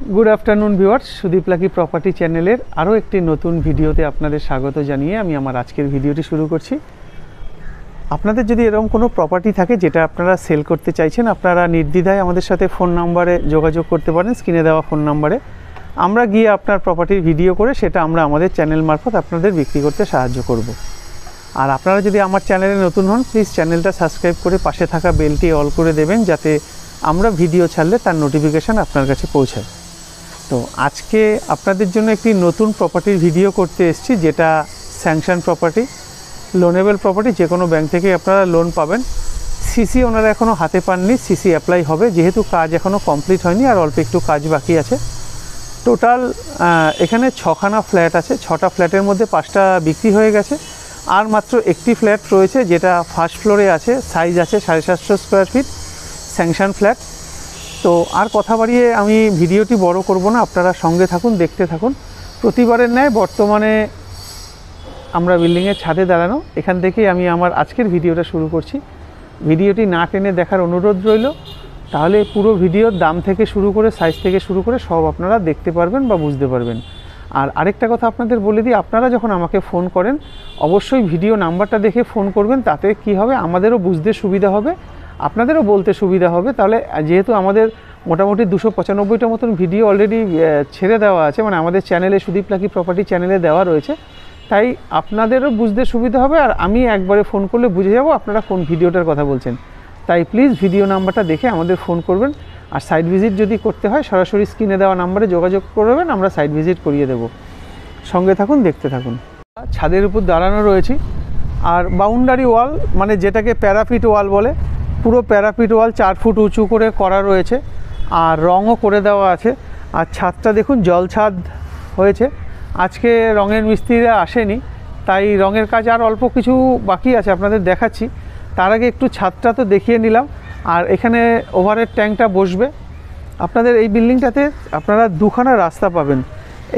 Good afternoon viewers, Sudip lucky property চ্যানেলের আরও একটি নতুন ভিডিওতে আপনাদের স্বাগত জানিয়ে আমি আমার আজকের ভিডিওটি শুরু করছি। আপনাদের যদি এরকম কোনো প্রপার্টি থাকে যেটা আপনারা সেল করতে চাইছেন, আপনারা নির্দ্বিধায় আমাদের সাথে ফোন নাম্বারে যোগাযোগ করতে পারেন, স্ক্রিনে দেওয়া ফোন নাম্বারে। আমরা গিয়ে আপনার প্রপার্টির ভিডিও করে সেটা আমরা আমাদের চ্যানেল মারফত আপনাদের বিক্রি করতে সাহায্য করব। আর আপনারা যদি আমার চ্যানেলে নতুন হন, প্লিজ চ্যানেলটা সাবস্ক্রাইব করে পাশে থাকা বেলটি অল করে দেবেন, যাতে আমরা ভিডিও ছাড়লে তার নোটিফিকেশান আপনার কাছে পৌঁছায়। তো আজকে আপনাদের জন্য একটি নতুন প্রপার্টির ভিডিও করতে এসেছি, যেটা স্যাংশন প্রপার্টি, লোনেবল প্রপার্টি। যে কোনো ব্যাংক থেকে আপনারা লোন পাবেন। সিসি ওনারা এখনও হাতে পাননি, সিসি অ্যাপ্লাই হবে, যেহেতু কাজ এখনও কমপ্লিট হয়নি আর অল্প একটু কাজ বাকি আছে। টোটাল এখানে 6খানা ফ্ল্যাট আছে। 6টা ফ্ল্যাটের মধ্যে 5টা বিক্রি হয়ে গেছে, আর মাত্র একটি ফ্ল্যাট রয়েছে যেটা ফার্স্ট ফ্লোরে আছে, সাইজ আছে 750 স্কোয়ার ফিট, স্যাংশন ফ্ল্যাট। তো আর কথা বাড়িয়ে আমি ভিডিওটি বড় করব না, আপনারা সঙ্গে থাকুন, দেখতে থাকুন। প্রতিবারের ন্যায় বর্তমানে আমরা বিল্ডিংয়ের ছাদে দাঁড়ানো, এখান থেকেই আমি আমার আজকের ভিডিওটা শুরু করছি। ভিডিওটি না টেনে দেখার অনুরোধ রইল, তাহলে পুরো ভিডিওর দাম থেকে শুরু করে সাইজ থেকে শুরু করে সব আপনারা দেখতে পারবেন বা বুঝতে পারবেন। আর আরেকটা কথা আপনাদের বলে দিই, আপনারা যখন আমাকে ফোন করেন অবশ্যই ভিডিও নাম্বারটা দেখে ফোন করবেন। তাতে কি হবে, আমাদেরও বুঝতে সুবিধা হবে, আপনাদেরও বলতে সুবিধা হবে। তাহলে যেহেতু আমাদের মোটামুটি 295টা মতন ভিডিও অলরেডি ছেড়ে দেওয়া আছে, মানে আমাদের চ্যানেলে, সুদীপ লাকি প্রপার্টি চ্যানেলে দেওয়া রয়েছে, তাই আপনাদেরও বুঝতে সুবিধা হবে, আর আমি একবারে ফোন করলে বুঝে যাব আপনারা কোন ভিডিওটার কথা বলছেন। তাই প্লিজ ভিডিও নাম্বারটা দেখে আমাদের ফোন করবেন। আর সাইট ভিজিট যদি করতে হয় সরাসরি স্ক্রিনে দেওয়া নাম্বারে যোগাযোগ করবেন, আমরা সাইট ভিজিট করিয়ে দেব। সঙ্গে থাকুন, দেখতে থাকুন। ছাদের উপর দাঁড়ানো রয়েছি, আর বাউন্ডারি ওয়াল, মানে যেটাকে প্যারাপিট ওয়াল বলে, পুরো প্যারাপিট ওয়াল 4 ফুট উঁচু করে করা রয়েছে, আর রঙও করে দেওয়া আছে। আর ছাদটা দেখুন, জল ছাদ হয়েছে। আজকে রঙের মিস্ত্রিরা আসেনি, তাই রঙের কাজ আর অল্প কিছু বাকি আছে, আপনাদের দেখাচ্ছি। তার আগে একটু ছাদটা তো দেখিয়ে নিলাম। আর এখানে ওভারহেড ট্যাঙ্কটা বসবে। আপনাদের এই বিল্ডিংটাতে আপনারা 2খানা রাস্তা পাবেন।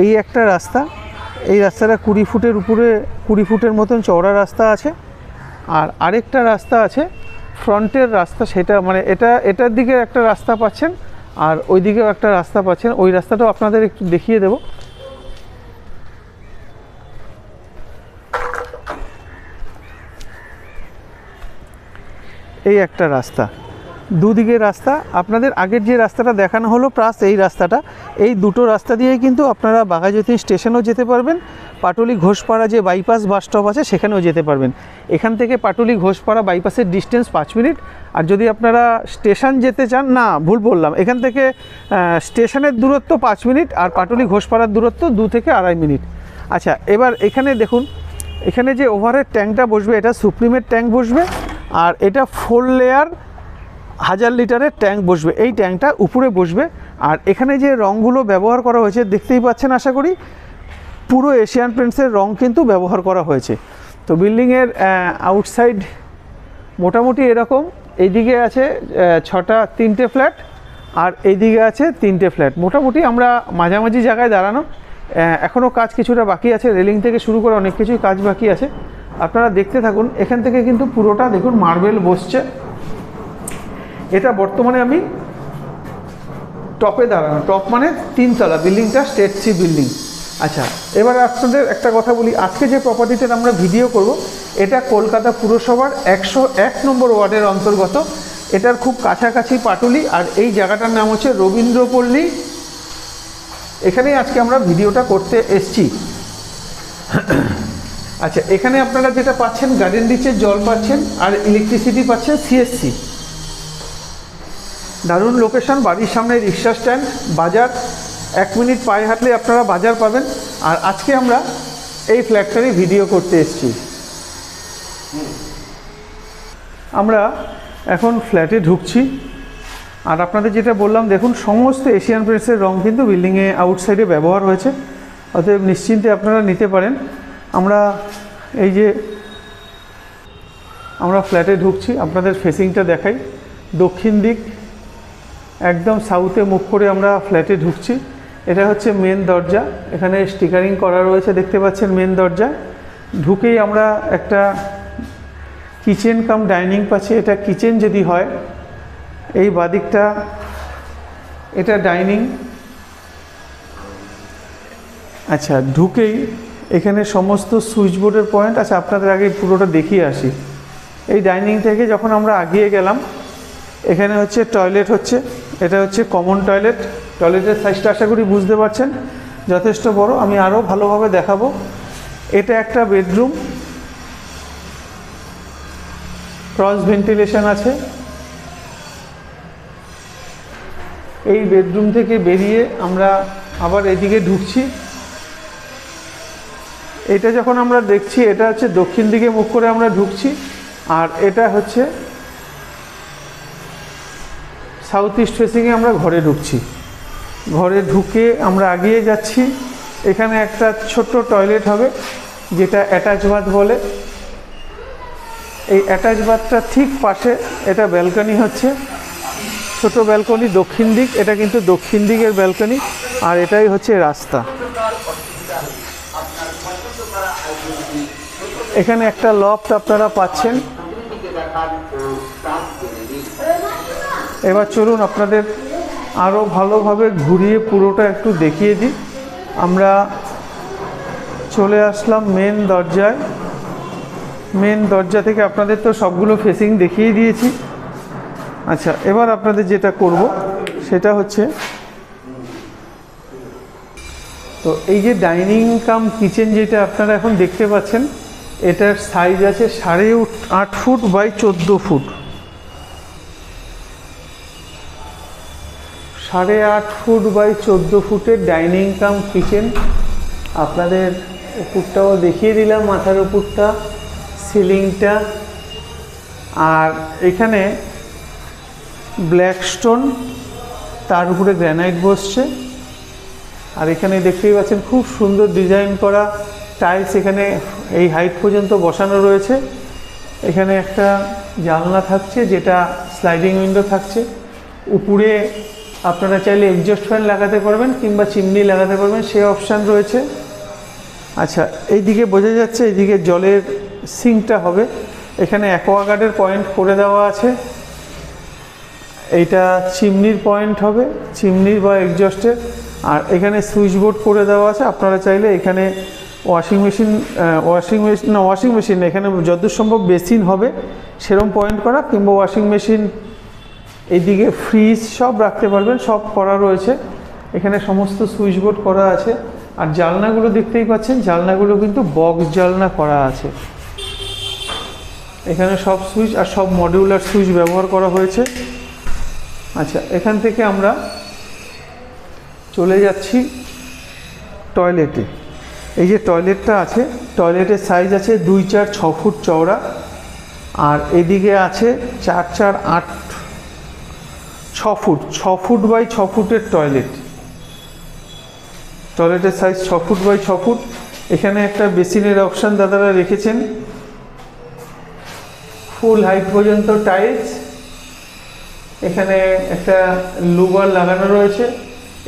এই একটা রাস্তা, এই রাস্তাটা 20 ফুটের উপরে, 20 ফুটের মতন চওড়া রাস্তা আছে। আর আরেকটা রাস্তা আছে ফ্রন্টের রাস্তা, সেটা মানে এটার দিকে একটা রাস্তা পাচ্ছেন, আর ওই দিকেও একটা রাস্তা পাচ্ছেন। ওই রাস্তাটাও আপনাদের একটু দেখিয়ে দেব। এই একটা রাস্তা, দুদিকে রাস্তা। আপনাদের আগের যে রাস্তাটা দেখানো হলো প্লাস এই রাস্তাটা, এই দুটো রাস্তা দিয়ে কিন্তু আপনারা বাঘাযতীন স্টেশনও যেতে পারবেন, পাটুলি ঘোষপাড়া যে বাইপাস বাস স্টপ আছে সেখানেও যেতে পারবেন। এখান থেকে পাটুলি ঘোষপাড়া বাইপাসের ডিস্টেন্স 5 মিনিট। আর যদি আপনারা স্টেশন যেতে চান, না ভুল বললাম, এখান থেকে স্টেশনের দূরত্ব 5 মিনিট, আর পাটুলি ঘোষপাড়ার দূরত্ব 2 থেকে 2.5 মিনিট। আচ্ছা, এবার এখানে দেখুন, এখানে যে ওভারহেড ট্যাঙ্কটা বসবে, এটা সুপ্রিমের ট্যাঙ্ক বসবে, আর এটা 4 লেয়ার 1000 লিটারের ট্যাঙ্ক বসবে। এই ট্যাঙ্কটা উপরে বসবে। আর এখানে যে রঙগুলো ব্যবহার করা হয়েছে দেখতেই পাচ্ছেন, আশা করি পুরো এশিয়ান পেন্টসের রঙ কিন্তু ব্যবহার করা হয়েছে। তো বিল্ডিংয়ের আউটসাইড মোটামুটি এরকম। এইদিকে আছে 3টে ফ্ল্যাট, আর এইদিকে আছে 3টে ফ্ল্যাট। মোটামুটি আমরা মাঝামাঝি জায়গায় দাঁড়ানো। এখনও কাজ কিছুটা বাকি আছে, রেলিং থেকে শুরু করে অনেক কিছুই কাজ বাকি আছে। আপনারা দেখতে থাকুন। এখান থেকে কিন্তু পুরোটা দেখুন মার্বেল বসছে। এটা বর্তমানে আমি টপে দাঁড়ানো, টপ মানে 3 তলা, বিল্ডিংটা স্টেট সি বিল্ডিং। আচ্ছা, এবার আপনাদের একটা কথা বলি, আজকে যে প্রপার্টিটার আমরা ভিডিও করব, এটা কলকাতা পুরসভার 101 নম্বর ওয়ার্ডের অন্তর্গত। এটার খুব কাছাকাছি পাটুলি, আর এই জায়গাটার নাম হচ্ছে রবীন্দ্রপল্লী। এখানেই আজকে আমরা ভিডিওটা করতে এসছি। আচ্ছা, এখানে আপনারা যেটা পাচ্ছেন, গার্ডেন রিচের জল পাচ্ছেন, আর ইলেকট্রিসিটি পাচ্ছেন সিএসসি। দারুণ লোকেশন, বাড়ির সামনে রিক্সা স্ট্যান্ড, বাজার 1 মিনিট পায়ে হাঁটলে আপনারা বাজার পাবেন। আর আজকে আমরা এই ফ্ল্যাটটারই ভিডিও করতে এসেছি। আমরা এখন ফ্ল্যাটে ঢুকছি। আর আপনাদের যেটা বললাম, দেখুন সমস্ত এশিয়ান পেন্টসের রং কিন্তু বিল্ডিংয়ে আউটসাইডে ব্যবহার হয়েছে, অতএব নিশ্চিন্তে আপনারা নিতে পারেন। আমরা ফ্ল্যাটে ঢুকছি, আপনাদের ফেসিংটা দেখাই। দক্ষিণ দিক, একদম সাউথে মুখ করে আমরা ফ্ল্যাটে ঢুকছি। এটা হচ্ছে মেন দরজা, এখানে স্টিকারিং করা রয়েছে, দেখতে পাচ্ছেন মেন দরজা। ঢুকেই আমরা একটা কিচেন কাম ডাইনিং পাচ্ছি। এটা কিচেন যদি হয়, এই বাদিকটা এটা ডাইনিং, আচ্ছা, ঢুকেই এখানে সমস্ত সুইচ বোর্ডের পয়েন্ট। আচ্ছা, আপনাদের আগে পুরোটা দেখিয়ে আসি। এই ডাইনিং থেকে যখন আমরা আগিয়ে গেলাম, এখানে হচ্ছে টয়লেট হচ্ছে, এটা হচ্ছে কমন টয়লেট। টয়লেটের সাইজটা আশা করি বুঝতে পারছেন, যথেষ্ট বড়। আমি আরও ভালোভাবে দেখাবো। এটা একটা বেডরুম, ক্রস ভেন্টিলেশন আছে। এই বেডরুম থেকে বেরিয়ে আমরা আবার এদিকে ঢুকছি। এটা যখন আমরা দেখছি, এটা হচ্ছে দক্ষিণ দিকে মুখ করে আমরা ঢুকছি, আর এটা হচ্ছে সাউথ ইস্ট ফেসিংয়ে আমরা ঘরে ঢুকছি। ঘরে ঢুকে আমরা এগিয়ে যাচ্ছি। এখানে একটা ছোট্ট টয়লেট হবে, যেটা অ্যাটাচ বাথ বলে। এই অ্যাটাচ বাথটা ঠিক পাশে এটা ব্যালকনি হচ্ছে, ছোট ব্যালকনি, দক্ষিণ দিক। এটা কিন্তু দক্ষিণ দিকের ব্যালকনি, আর এটাই হচ্ছে রাস্তা। এখানে একটা লফট আপনারা পাচ্ছেন। এবার চলুন আপনাদের আরও ভালোভাবে ঘুরিয়ে পুরোটা একটু দেখিয়ে দিই। আমরা চলে আসলাম মেন দরজায়। মেন দরজা থেকে আপনাদের তো সবগুলো ফেসিং দেখিয়ে দিয়েছি। আচ্ছা, এবার আপনাদের যেটা করব সেটা হচ্ছে, তো এই যে ডাইনিং কাম কিচেন যেটা আপনারা এখন দেখতে পাচ্ছেন, এটার সাইজ আছে 8.5 foot by 14 foot. 8.5 foot by 14 ফুটের ডাইনিং কাম কিচেন। আপনাদের উপরটাও দেখিয়ে দিলাম, মাথার উপরটা, সিলিংটা। আর এখানে ব্ল্যাক স্টোন, তার উপরে গ্রানাইট বসছে। আর এখানে দেখতেই পাচ্ছেন খুব সুন্দর ডিজাইন করা টাইলস এখানে এই হাইট পর্যন্ত বসানো রয়েছে। এখানে একটা জানলা থাকছে, যেটা স্লাইডিং উইন্ডো থাকছে। উপরে আপনারা চাইলে এক্সজস্ট ফ্যান লাগাতে পারবেন কিংবা চিমনি লাগাতে পারবেন, সে অপশান রয়েছে। আচ্ছা, এইদিকে বোঝা যাচ্ছে এইদিকে জলের সিঙ্কটা হবে। এখানে অ্যাকোয়াগার্ডের পয়েন্ট করে দেওয়া আছে। এইটা চিমনির পয়েন্ট হবে, চিমনির বা এক্সজস্টের। আর এখানে সুইচ বোর্ড করে দেওয়া আছে। আপনারা চাইলে এখানে ওয়াশিং মেশিন এখানে যতদূর সম্ভব বেসিন হবে সেরকম পয়েন্ট করা, কিংবা ওয়াশিং মেশিন, এইদিকে ফ্রিজ সব রাখতে পারবেন, সব করা রয়েছে। এখানে সমস্ত সুইচ বোর্ড করা আছে। আর জানলাগুলো দেখতেই পাচ্ছেন, জানলাগুলো কিন্তু বক্স জানলা করা আছে। এখানে সব সুইচ আর সব মডিউলার সুইচ ব্যবহার করা হয়েছে। আচ্ছা, এখান থেকে আমরা চলে যাচ্ছি টয়লেটে। এই যে টয়লেটটা আছে, টয়লেটের সাইজ আছে 2, 4, 6 ফুট চওড়া। আর এদিকে আছে 4, 4, 8, 6 ফুট, 6 ফুট বাই 6 ফুটের টয়লেট। টয়লেটের সাইজ 6 ফুট বাই 6 ফুট। এখানে একটা বেসিনের অপশান দাদারা রেখেছেন, ফুল হাইট পর্যন্ত টাইলস। এখানে একটা লুবার লাগানো রয়েছে।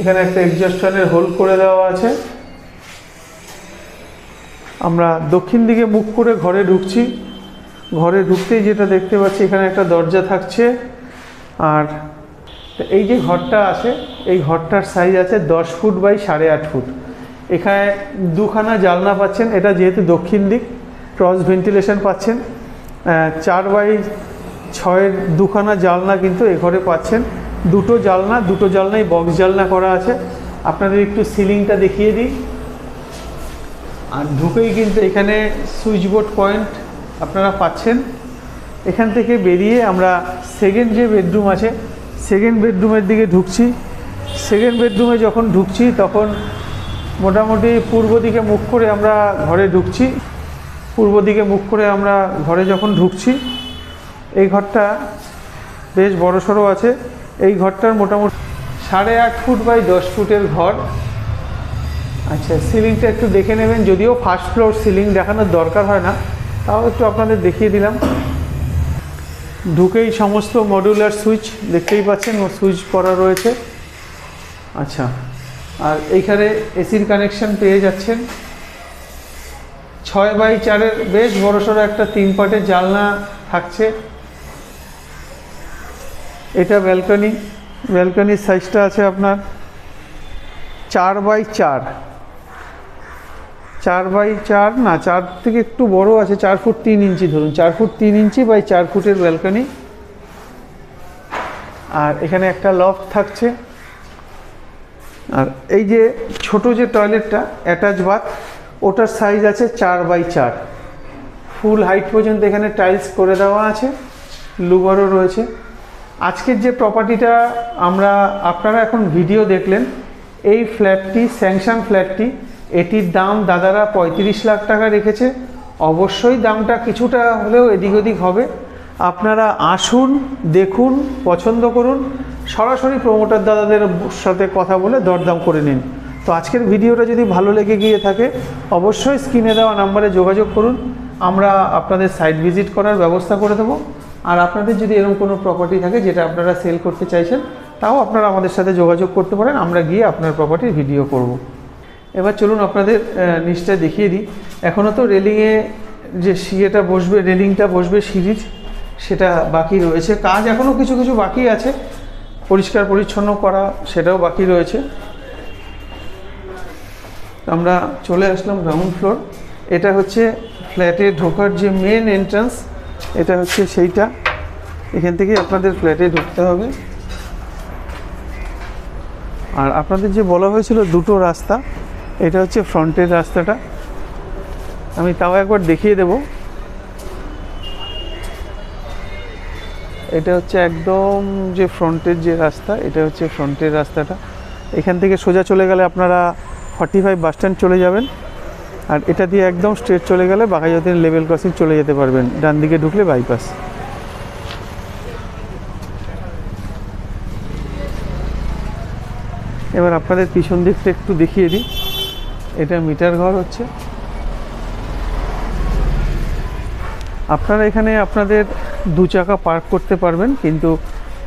এখানে একটা এক্সজস্ট ফ্যানের হোল করে দেওয়া আছে। আমরা দক্ষিণ দিকে মুখ করে ঘরে ঢুকছি। ঘরে ঢুকতেই যেটা দেখতে পাচ্ছি, এখানে একটা দরজা থাকছে। আর এই যে ঘরটা আছে, এই ঘরটার সাইজ আছে 10 ফুট বাই 8.5 ফুট। এখানে দুখানা জানলা পাচ্ছেন। এটা যেহেতু দক্ষিণ দিক, ক্রস ভেন্টিলেশন পাচ্ছেন। 4 বাই 6 দুখানা জানলা কিন্তু এ ঘরে পাচ্ছেন। দুটো জানলাই বক্স জানলা করা আছে। আপনাদের একটু সিলিংটা দেখিয়ে দিই। আর ঢুকেই কিন্তু এখানে সুইচ বোর্ড পয়েন্ট আপনারা পাচ্ছেন। এখান থেকে বেরিয়ে আমরা সেকেন্ড যে বেডরুম আছে, সেকেন্ড বেডরুমের দিকে ঢুকছি। সেকেন্ড বেডরুমে যখন ঢুকছি, তখন মোটামুটি পূর্ব দিকে মুখ করে আমরা ঘরে ঢুকছি। পূর্ব দিকে মুখ করে আমরা ঘরে যখন ঢুকছি, এই ঘরটা বেশ বড়সড় আছে। এই ঘরটার মোটামুটি 8.5 ফুট বাই 10 ফুটের ঘর। আচ্ছা, সিলিংটা একটু দেখে নেবেন। যদিও ফার্স্ট ফ্লোর সিলিং দেখানোর দরকার হয় না, তাও একটু আপনাদের দেখিয়ে দিলাম। ঢুকেই সমস্ত মডিউলার সুইচ দেখতেই পাচ্ছেন, সুইচ করা রয়েছে। আচ্ছা, আর এইখানে এসির কানেকশন পেয়ে যাচ্ছেন। 6 বাই 4-এর বেশ বড়সড় একটা 3 পাটের জানলা থাকছে। এটা ব্যালকনি। ব্যালকনির সাইজটা আছে আপনার 4 বাই 4। 4x4 না, 4 থেকে একটু বড় আছে, 4 ফুট 3 ইঞ্চি ধরুন, 4 ফুট 3 ইঞ্চি বাই 4 ফুটের ব্যালকনি। আর এখানে একটা লফট থাকছে। আর এই যে ছোট যে টয়লেটটা অ্যাটাচ বাথ, ওটার সাইজ আছে 4x4, ফুল হাইট পর্যন্ত এখানে টাইলস করে দেওয়া আছে, লুবারও রয়েছে। আজকের যে প্রপার্টিটা আপনারা এখন ভিডিও দেখলেন, এই ফ্ল্যাটটি স্যাংশন ফ্ল্যাটটি, এটির দাম দাদারা 35 লাখ টাকা রেখেছে। অবশ্যই দামটা কিছুটা হলেও এদিক ওদিক হবে। আপনারা আসুন, দেখুন, পছন্দ করুন, সরাসরি প্রমোটার দাদাদের সাথে কথা বলে দরদাম করে নিন। তো আজকের ভিডিওটা যদি ভালো লেগে গিয়ে থাকে, অবশ্যই স্ক্রিনে দেওয়া নাম্বারে যোগাযোগ করুন, আমরা আপনাদের সাইট ভিজিট করার ব্যবস্থা করে দেবো। আর আপনাদের যদি এরকম কোনো প্রপার্টি থাকে যেটা আপনারা সেল করতে চাইছেন, তাও আপনারা আমাদের সাথে যোগাযোগ করতে পারেন, আমরা গিয়ে আপনার প্রপার্টির ভিডিও করব। এবার চলুন আপনাদের নিচটা দেখিয়ে দিই। এখনও তো রেলিংয়ে যে সিঁড়িটা বসবে, রেলিংটা বসবে সিঁড়ির, সেটা বাকি রয়েছে। কাজ এখনও কিছু কিছু বাকি আছে, পরিষ্কার পরিচ্ছন্ন করা সেটাও বাকি রয়েছে। আমরা চলে আসলাম গ্রাউন্ড ফ্লোর। এটা হচ্ছে ফ্ল্যাটে ঢোকার যে মেন এন্ট্রান্স, এটা হচ্ছে সেইটা। এখান থেকে আপনাদের ফ্ল্যাটে ঢুকতে হবে। আর আপনাদের যে বলা হয়েছিল দুটো রাস্তা, এটা হচ্ছে ফ্রন্টের রাস্তাটা, আমি তাও একবার দেখিয়ে দেব। এটা হচ্ছে একদম যে ফ্রন্টের যে রাস্তা, এটা হচ্ছে ফ্রন্টের রাস্তাটা। এখান থেকে সোজা চলে গেলে আপনারা 45 বাস স্ট্যান্ড চলে যাবেন। আর এটা দিয়ে একদম স্ট্রেট চলে গেলে বাঘাযতীন লেভেল ক্রসিং চলে যেতে পারবেন, ডান দিকে ঢুকলে বাইপাস। এবার আপনাদের পিছন দিকটা একটু দেখিয়ে দিই। এটা মিটার ঘর হচ্ছে। আপনারা এখানে আপনাদের 2 চাকা পার্ক করতে পারবেন, কিন্তু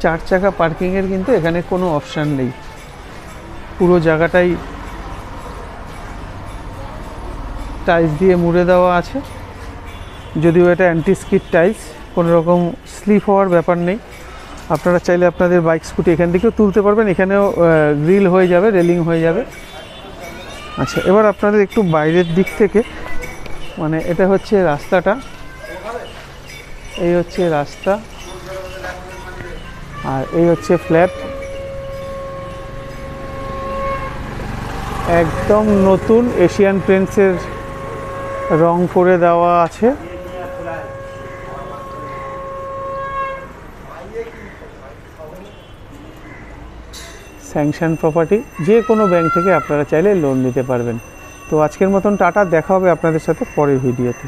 4 চাকা পার্কিংয়ের কিন্তু এখানে কোনো অপশান নেই। পুরো জায়গাটাই টাইলস দিয়ে মুড়ে দেওয়া আছে, যদিও এটা অ্যান্টি স্কিড টাইলস, কোনো রকম স্লিপ হওয়ার ব্যাপার নেই। আপনারা চাইলে আপনাদের বাইক স্কুটি এখান থেকেও তুলতে পারবেন, এখানেও গ্রিল হয়ে যাবে, রেলিং হয়ে যাবে। আচ্ছা, এবার আপনাদের একটু বাইরের দিক থেকে, মানে এটা হচ্ছে রাস্তাটা, এই হচ্ছে রাস্তা, আর এই হচ্ছে ফ্ল্যাট। একদম নতুন এশিয়ান পেইন্টসের রং করে দেওয়া আছে। স্যাংশন প্রপার্টি, যে কোনো ব্যাংক থেকে আপনারা চাইলে লোন নিতে পারবেন। তো আজকের মতন টাটা, দেখা হবে আপনাদের সাথে পরের ভিডিওতে।